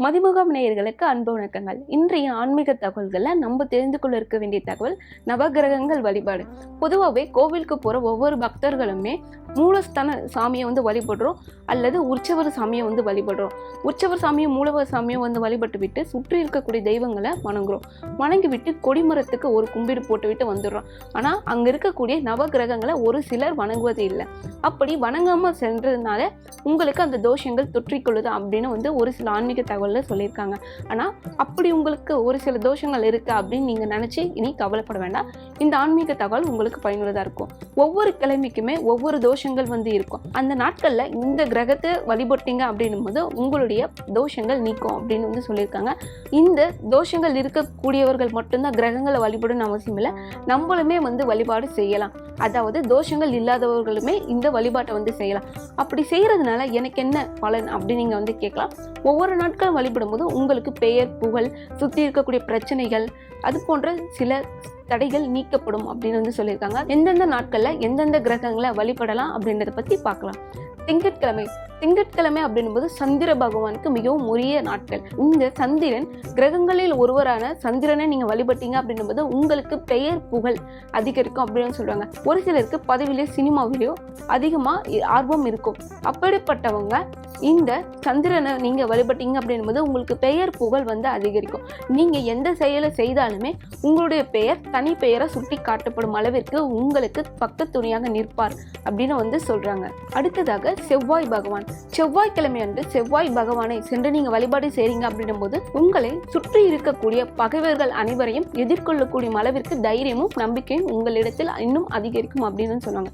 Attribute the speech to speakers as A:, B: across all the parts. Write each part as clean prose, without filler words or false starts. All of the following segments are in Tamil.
A: மதிமுகம் நேயர்களுக்கு அன்பு வணக்கங்கள். இன்றைய ஆன்மீக தகவல்களில் நம்ம தெரிந்து கொள்ள இருக்க வேண்டிய தகவல் நவகிரகங்கள் வழிபாடு. பொதுவாகவே கோவிலுக்கு போகிற ஒவ்வொரு பக்தர்களுமே மூலஸ்தான சாமியை வழிபடுறோம் அல்லது உற்சவர் சாமியை வழிபடுறோம். உற்சவர் சாமியும் மூலவர் சாமியும் வழிபட்டு விட்டு சுற்றி இருக்கக்கூடிய தெய்வங்களை வணங்குறோம். வணங்கி விட்டு கொடிமரத்துக்கு ஒரு கும்பிடு போட்டு விட்டு வந்துடுறோம். ஆனால் அங்கே இருக்கக்கூடிய நவகிரகங்களை ஒரு சிலர் வணங்குவது இல்லை. அப்படி வணங்காமல் சென்றதுனால உங்களுக்கு அந்த தோஷங்கள் தொற்றிக்கொள்ளுது அப்படின்னு ஒரு சில ஆன்மீக தகவலில் சொல்லியிருக்காங்க. ஆனால் அப்படி உங்களுக்கு ஒரு சில தோஷங்கள் இருக்குது அப்படின்னு நீங்கள் நினச்சி இனி கவலைப்பட வேண்டாம். இந்த ஆன்மீக தகவல் உங்களுக்கு பயனுள்ளதாக இருக்கும். ஒவ்வொரு கிழமைக்குமே ஒவ்வொரு தோஷங்கள் இருக்கும். அந்த நாட்களில் இந்த கிரகத்தை வழிபட்டீங்க அப்படின்னும் போது உங்களுடைய தோஷங்கள் நீக்கும் அப்படின்னு சொல்லியிருக்காங்க. இந்த தோஷங்கள் இருக்கக்கூடியவர்கள் மட்டும்தான் கிரகங்களை வழிபடணும்னு அவசியம் இல்லை. நம்மளுமே வழிபாடு செய்யலாம். அதாவது தோஷங்கள் இல்லாதவர்களுமே இந்த வழிபாட்டை செய்யலாம். அப்படி செய்யறதுனால எனக்கு என்ன பலன் அப்படின்னு நீங்க கேட்கலாம். ஒவ்வொரு நாட்களும் வழிபடும் போது உங்களுக்கு பெயர், புகழ், சுற்றி இருக்கக்கூடிய பிரச்சனைகள், அது போன்ற சில தடைகள் நீக்கப்படும் அப்படின்னு சொல்லியிருக்காங்க. எந்தெந்த நாட்கள்ல எந்தெந்த கிரகங்களை வழிபடலாம் அப்படின்றத பத்தி பார்க்கலாம். திங்கட்கிழமை அப்படின்னும் போது சந்திர பகவானுக்கு மிகவும் உரிய நாட்கள். இந்த சந்திரன் கிரகங்களில் ஒருவரான சந்திரனை நீங்க வழிபட்டீங்க அப்படின்னும் போது உங்களுக்கு பெயர், புகழ் அதிகரிக்கும் அப்படின்னு சொல்றாங்க. ஒரு சிலருக்கு பதவியிலே சினிமாவிலேயோ அதிகமா ஆர்வம் இருக்கும். அப்படிப்பட்டவங்க இந்த சந்திரனை நீங்க வழிபட்டீங்க அப்படின்னும் போது உங்களுக்கு பெயர், புகழ் அதிகரிக்கும். நீங்க எந்த செயலை செய்தாலுமே உங்களுடைய பெயர் தனி பெயரை சுட்டி காட்டப்படும் அளவிற்கு உங்களுக்கு பக்கத்துணையாக நிற்பார் அப்படின்னு சொல்றாங்க. அடுத்ததாக செவ்வாய் பகவான். செவ்வாய்க்கிழமை அன்று செவ்வாய் பகவானை சென்று நீங்க வழிபாடு செய்றீங்க அப்படின்னும் போது உங்களை சுற்றி இருக்கக்கூடிய பகைவர்கள் அனைவரையும் எதிர்கொள்ளக்கூடிய அளவிற்கு தைரியமும் நம்பிக்கையும் உங்களிடத்தில் இன்னும் அதிகரிக்கும் அப்படின்னு சொன்னாங்க.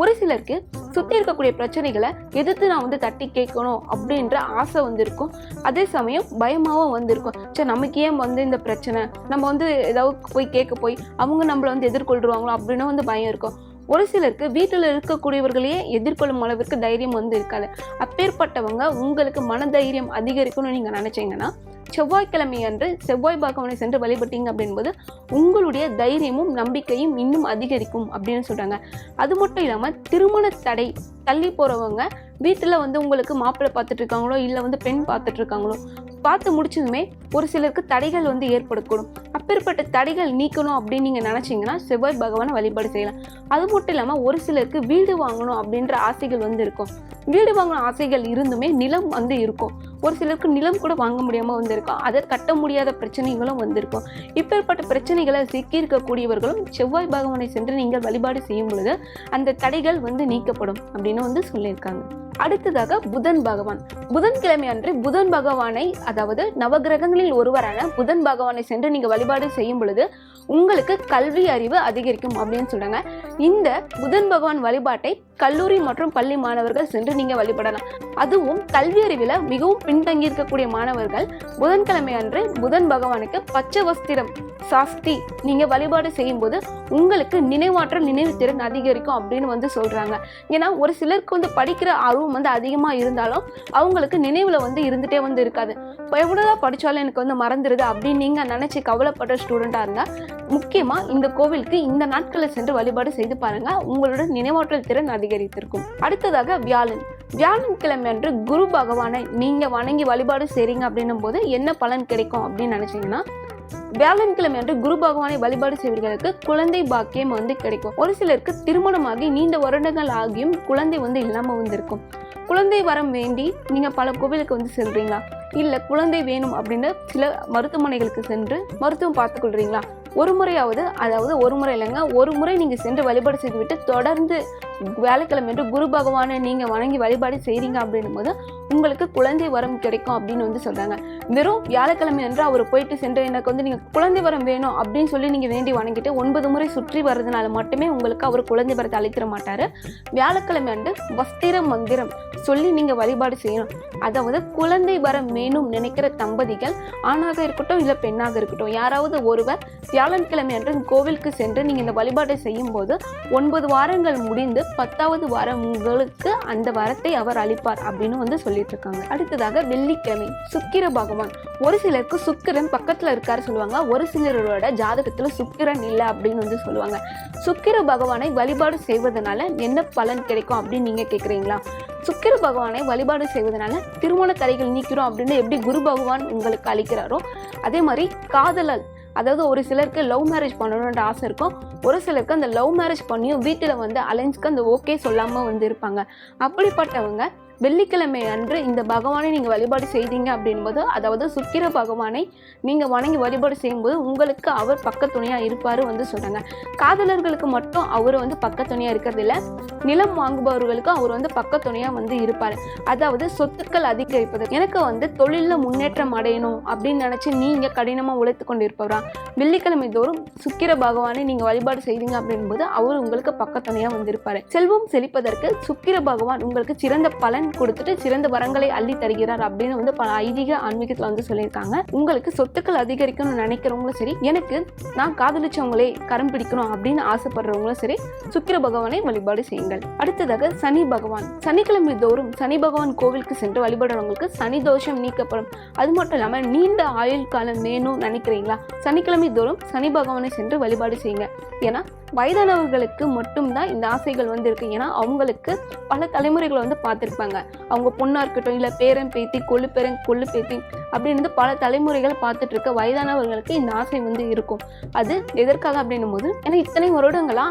A: ஒரு சிலருக்கு சுற்றி இருக்கக்கூடிய பிரச்சனைகளை எதிர்த்து நான் தட்டி கேட்கணும் அப்படின்ற ஆசை இருக்கும். அதே சமயம் பயமாவும் இருக்கும். சரி, நமக்கு ஏன் இந்த பிரச்சனை, நம்ம ஏதாவது போய் கேட்க போய் அவங்க நம்மளை எதிர்கொள்றாங்களோ அப்படின்னு பயம் இருக்கும். ஒரு சிலருக்கு வீட்டில் இருக்கக்கூடியவர்களையே எதிர்கொள்ளும் அளவிற்கு தைரியம் இருக்காது. அப்பேற்பட்டவங்க உங்களுக்கு மனதைரியம் அதிகரிக்கும்னு நீங்க நினைச்சீங்கன்னா செவ்வாய்க்கிழமை அன்று செவ்வாய் பகவானை சென்று வழிபட்டீங்க அப்படின்போது உங்களுடைய தைரியமும் நம்பிக்கையும் இன்னும் அதிகரிக்கும் அப்படின்னு சொல்றாங்க. அது மட்டும் இல்லாம திருமண தடை தள்ளி போறவங்க வீட்டுல உங்களுக்கு மாப்பிள்ளை பார்த்துட்டு இருக்காங்களோ இல்ல பெண் பார்த்துட்டு இருக்காங்களோ பார்த்து முடிச்சதுமே ஒரு சிலருக்கு தடைகள் ஏற்படக்கூடும். அப்பேற்பட்ட தடைகள் நீக்கணும் அப்படின்னு நீங்க நினைச்சீங்கன்னா செவ்வாய் பகவானை வழிபாடு செய்யலாம். அது மட்டும் இல்லாம ஒரு சிலருக்கு வீடு வாங்கணும் அப்படின்ற ஆசைகள் இருக்கும். வீடு வாங்கணும் ஆசைகள் இருந்துமே நிலம் இருக்கும். ஒரு சிலருக்கு நிலம் கூட வாங்க முடியாம இருக்கும். அதை கட்ட முடியாத பிரச்சனைகளும் இருக்கும். இப்பேற்பட்ட பிரச்சனைகளை சிக்கி இருக்கக்கூடியவர்களும் செவ்வாய் பகவானை சென்று நீங்கள் வழிபாடு செய்யும் பொழுது அந்த தடைகள் நீக்கப்படும் அப்படின்னு சொல்லியிருக்காங்க. அடுத்ததாக புதன் பகவான். புதன்கிழமை அன்று புதன் பகவானை, அதாவது நவகிரகங்களில் ஒருவரான புதன் பகவானை சென்று நீங்க வழிபாடு செய்யும் பொழுது உங்களுக்கு கல்வி அறிவு அதிகரிக்கும் அப்படின்னு சொல்றாங்க. இந்த புதன் பகவான் வழிபாட்டை கல்லூரி மற்றும் பள்ளி மாணவர்கள் சென்று நீங்க வழிபடலாம். அதுவும் கல்வி அறிவில மிகவும் பின்தங்கி இருக்கக்கூடிய மாணவர்கள் புதன்கிழமை அன்று புதன் பகவானுக்கு பச்சை வஸ்திரம் சாஸ்தி நீங்க வழிபாடு செய்யும் போது உங்களுக்கு நினைவாற்றல், நினைவு திறன் அதிகரிக்கும் அப்படின்னு சொல்றாங்க. ஏன்னா ஒரு சிலருக்கு படிக்கிற ஆர்வம் அதிகமா இருந்தாலும் அவங்களுக்கு நினைவுல இருந்துட்டே இருக்காது. எவ்வளவுதான் படிச்சாலும் எனக்கு மறந்துடுது அப்படின்னு நீங்க நினைச்சு கவலைப்பட்ட ஸ்டூடெண்டா இருந்தா முக்கியமா இந்த கோவிலுக்கு இந்த நாட்களை சென்று வழிபாடு செய்து பாருங்க. உங்களோட நினைவாற்றல் திறன் அதிகரித்திருக்கும். அடுத்ததாக வியாழன் கிழமை அன்று குரு பகவானை நீங்க வணங்கி வழிபாடு செய்றீங்க அப்படின்னும் போது என்ன பலன் கிடைக்கும் அப்படின்னு நினைச்சீங்கன்னா வியாழன்கிழமை அன்று குரு பகவானை வழிபாடு செய்வர்களுக்கு குழந்தை பாக்கியம் கிடைக்கும். ஒரு சிலருக்கு திருமணமாகி நீண்ட வருடங்கள் ஆகியும் குழந்தை இல்லாம இருக்கும். குழந்தை வரம் வேண்டி நீங்க பல கோவிலுக்கு செல்றீங்களா, இல்ல குழந்தை வேணும் அப்படின்னு சில மருத்துவமனைகளுக்கு சென்று மருத்துவம் பார்த்துக் கொள்றீங்களா? ஒரு முறையாவது, அதாவது ஒரு முறை இல்லைங்க, ஒரு முறை நீங்க சென்று வழிபாடு செய்துவிட்டு தொடர்ந்து வியாழக்கிழமை என்று குரு பகவானை நீங்க வணங்கி வழிபாடு செய்றீங்க அப்படின்னும் போது உங்களுக்கு குழந்தை வரம் கிடைக்கும் அப்படின்னு சொல்றாங்க. வெறும் வியாழக்கிழமை என்று அவர் போயிட்டு சென்று எனக்கு நீங்க குழந்தை வரம் வேணும் அப்படின்னு சொல்லி நீங்க வேண்டி வணங்கிட்டு 9 முறை சுற்றி வர்றதுனால மட்டுமே உங்களுக்கு அவர் குழந்தை வரத்தை அளித்திர மாட்டாரு. வியாழக்கிழமை அன்று வஸ்திர மந்திரம் சொல்லி நீங்க வழிபாடு செய்யணும். அதாவது குழந்தை வரம் வேணும் நினைக்கிற தம்பதிகள், ஆணாக இருக்கட்டும் இல்ல பெண்ணாக இருக்கட்டும், யாராவது ஒருவர் வியாழக்கிழமை அன்று கோவிலுக்கு சென்று நீங்க இந்த வழிபாட்டை செய்யும் போது 9 வாரங்கள் முடிந்து 10வது வாரம் உங்களுக்கு அந்த வரத்தை அவர் அளிப்பார் அப்படின்னு சொல்லிட்டு இருக்காங்க. அடுத்ததாக வெள்ளிக்கிழமை சுக்கிர பகவான். ஒரு சிலருக்கு சுக்கிரன் பக்கத்துல இருக்காரு சொல்லுவாங்க. ஒரு சிலரோட ஜாதகத்துல சுக்கிரன் இல்லை அப்படின்னு சொல்லுவாங்க. சுக்கிர பகவானை வழிபாடு செய்வதனால என்ன பலன் கிடைக்கும் அப்படின்னு நீங்க கேக்குறீங்களா? சுக்கிர பகவானை வழிபாடு செய்வதனால திருமண தடைகள் நீக்கிறோம் அப்படின்னு எப்படி குரு பகவான் உங்களுக்கு அளிக்கிறாரோ அதே மாதிரி காதலல், அதாவது ஒரு சிலருக்கு லவ் மேரேஜ் பண்ணணுன்ற ஆசை இருக்கும், ஒரு சிலருக்கு அந்த லவ் மேரேஜ் பண்ணியும் வீட்டில் அலைன்ஸ்க்கு அந்த ஓகே சொல்லாமல் இருப்பாங்க. அப்படிப்பட்டவங்க வெள்ளிக்கிழமை அன்று இந்த பகவானை நீங்கள் வழிபாடு செய்தீங்க அப்படின்போது, அதாவது சுக்கிர பகவானை நீங்கள் வணங்கி வழிபாடு செய்யும்போது உங்களுக்கு அவர் பக்கத்துணையாக இருப்பார் சொல்கிறாங்க. காதலர்களுக்கு மட்டும் அவர் பக்கத்துணையாக இருக்கிறதில்ல, நிலம் வாங்குபவர்களுக்கு அவர் பக்கத்துணையாக இருப்பார். அதாவது சொத்துக்கள் அதிகரிப்பது, எனக்கு தொழிலில் முன்னேற்றம் அடையணும் அப்படின்னு நினச்சி நீங்கள் கடினமாக உழைத்து கொண்டு இருப்பவரா, வெள்ளிக்கிழமை தோறும் சுக்கிர பகவானை நீங்கள் வழிபாடு செய்தீங்க அப்படின்போது அவர் உங்களுக்கு பக்கத்துணையாக இருப்பார். செல்வம் செழிப்பதற்கு சுக்கிர பகவான் உங்களுக்கு சிறந்த பலன் கொடுத்துட்டு சிறந்த வரங்களை அள்ளி தருகிறார் அப்படின்னு பல ஐதீக ஆன்மீகத்துல சொல்லியிருக்காங்க. உங்களுக்கு சொத்துக்கள் அதிகரிக்கணும்னு நினைக்கிறவங்களும் சரி, எனக்கு நான் காதலிச்சவங்களே கரம் பிடிக்கணும் அப்படின்னு ஆசைப்படுறவங்களும் சரி, சுக்கிர பகவானை வழிபாடு செய்யுங்கள். அடுத்ததாக சனி பகவான். சனிக்கிழமை தோறும் சனி பகவான் கோவிலுக்கு சென்று வழிபடுறவங்களுக்கு சனி தோஷம் நீக்கப்படும். அது மட்டும் இல்லாமல் நீண்ட ஆயுள் காலம் வேணும்னு நினைக்கிறீங்களா, சனிக்கிழமை தோறும் சனி பகவானை சென்று வழிபாடு செய்யுங்க. ஏன்னா வயதானவர்களுக்கு மட்டும்தான் இந்த ஆசைகள் இருக்கு. ஏன்னா அவங்களுக்கு பல தலைமுறைகளை பார்த்துருப்பாங்க. அவங்க பொண்ணா இருக்கட்டும், இல்லை பேரன் பேத்தி, கொள்ளு பேரன் கொள்ளு பேத்தி அப்படின்னு பல தலைமுறைகள் பார்த்துட்டு இருக்க வயதானவர்களுக்கு இந்த ஆசை இருக்கும். அது எதற்காக அப்படின்னும் போது, ஏன்னா இத்தனை வருடங்களா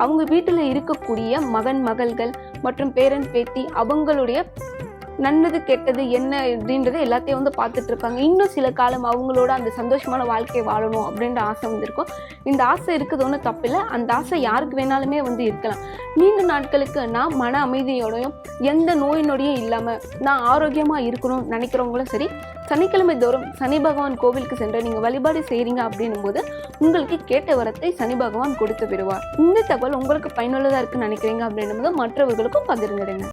A: அவங்க வீட்டில் இருக்கக்கூடிய மகன் மகள்கள் மற்றும் பேரன் பேத்தி அவங்களுடைய நல்லது கெட்டது என்ன அப்படின்றது எல்லாத்தையும் பார்த்துட்டு இருக்காங்க. இன்னும் சில காலம் அவங்களோட அந்த சந்தோஷமான வாழ்க்கையை வாழணும் அப்படின்ற ஆசை இருக்கும். இந்த ஆசை இருக்குது ஒன்றும் தப்பில்லை, அந்த ஆசை யாருக்கு வேணாலுமே இருக்கலாம். நீண்ட நாட்களுக்கு நான் மன அமைதியோடையும் எந்த நோய் நொடியும் இல்லாமல் நான் ஆரோக்கியமாக இருக்கணும்னு நினைக்கிறவங்களும் சரி, சனிக்கிழமை தோறும் சனி பகவான் கோவிலுக்கு சென்று நீங்கள் வழிபாடு செய்கிறீங்க அப்படின்னும் போது உங்களுக்கு கேட்ட வரத்தை சனி பகவான் கொடுத்து விடுவார். இந்த தகவல் உங்களுக்கு பயனுள்ளதாக இருக்குன்னு நினைக்கிறீங்க அப்படின்னும் போது மற்றவர்களுக்கும் பகிர்ந்துடுங்க.